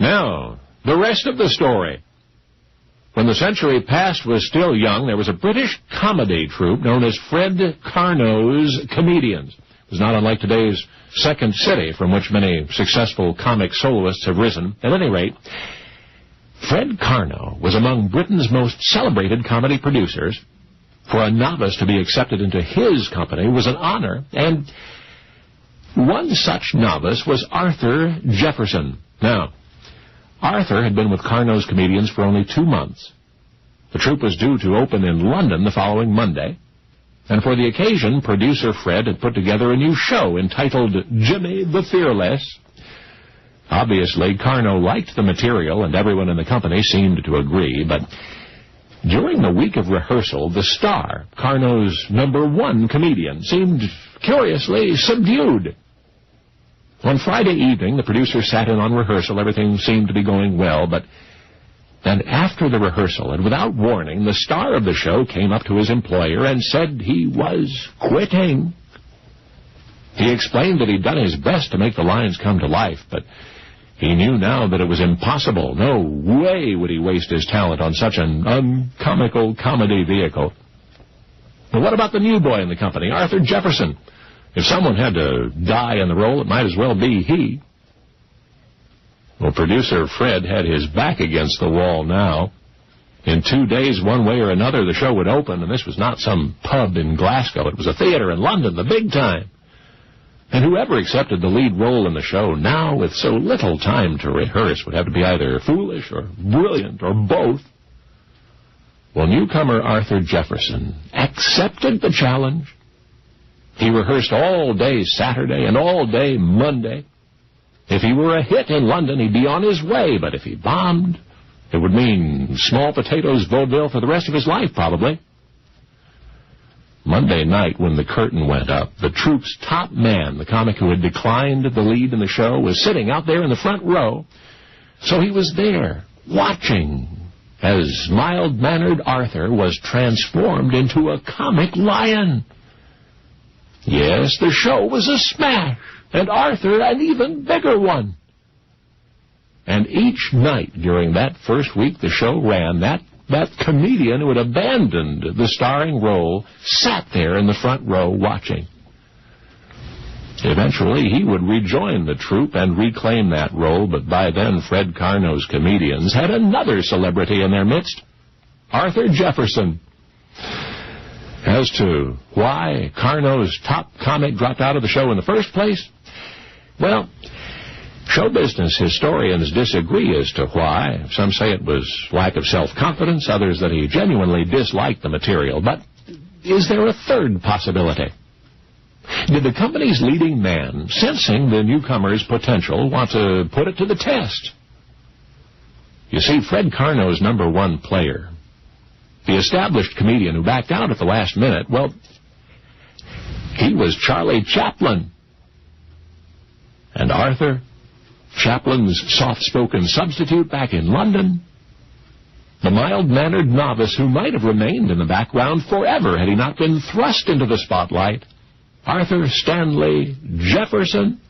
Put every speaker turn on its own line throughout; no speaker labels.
Now, the rest of the story. When the century past was still young, there was a British comedy troupe known as Fred Carnot's Comedians. It was not unlike today's Second City, from which many successful comic soloists have risen. At any rate, Fred Carnot was among Britain's most celebrated comedy producers. For a novice to be accepted into his company was an honor, and one such novice was Arthur Jefferson. Now, Arthur had been with Carnot's Comedians for only 2 months. The troupe was due to open in London the following Monday, and for the occasion, producer Fred had put together a new show entitled Jimmy the Fearless. Obviously, Carnot liked the material, and everyone in the company seemed to agree, but during the week of rehearsal, the star, Carnot's #1 comedian, seemed curiously subdued. On Friday evening, the producer sat in on rehearsal. Everything seemed to be going well, but then after the rehearsal, and without warning, the star of the show came up to his employer and said he was quitting. He explained that he'd done his best to make the lines come to life, but he knew now that it was impossible. No way would he waste his talent on such an uncomical comedy vehicle. But what about the new boy in the company, Arthur Jefferson? If someone had to die in the role, it might as well be he. Well, producer Fred had his back against the wall now. In 2 days, one way or another, the show would open, and this was not some pub in Glasgow. It was a theater in London, the big time. And whoever accepted the lead role in the show, now with so little time to rehearse, would have to be either foolish or brilliant or both. Well, newcomer Arthur Jefferson accepted the challenge. He rehearsed all day Saturday and all day Monday. If he were a hit in London, he'd be on his way, but if he bombed, it would mean small potatoes vaudeville for the rest of his life, probably. Monday night, when the curtain went up, the troupe's top man, the comic who had declined the lead in the show, was sitting out there in the front row. So he was there, watching, as mild-mannered Arthur was transformed into a comic lion. Yes, the show was a smash, and Arthur an even bigger one. And each night during that first week the show ran, that comedian who had abandoned the starring role sat there in the front row watching. Eventually, he would rejoin the troupe and reclaim that role, but by then Fred Carnot's Comedians had another celebrity in their midst, Arthur Jefferson. As to why Carnot's top comic dropped out of the show in the first place, well, show business historians disagree as to why. Some say it was lack of self-confidence, others that he genuinely disliked the material. But is there a third possibility? Did the company's leading man, sensing the newcomer's potential, want to put it to the test? You see, Fred Carnot's #1 player, the established comedian who backed out at the last minute, well, he was Charlie Chaplin. And Arthur, Chaplin's soft-spoken substitute back in London, the mild-mannered novice who might have remained in the background forever had he not been thrust into the spotlight, Arthur Stanley Jefferson.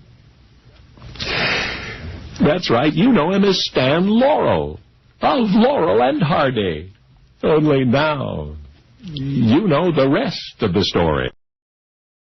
That's right, you know him as Stan Laurel, of Laurel and Harvey. Only now, you know the rest of the story.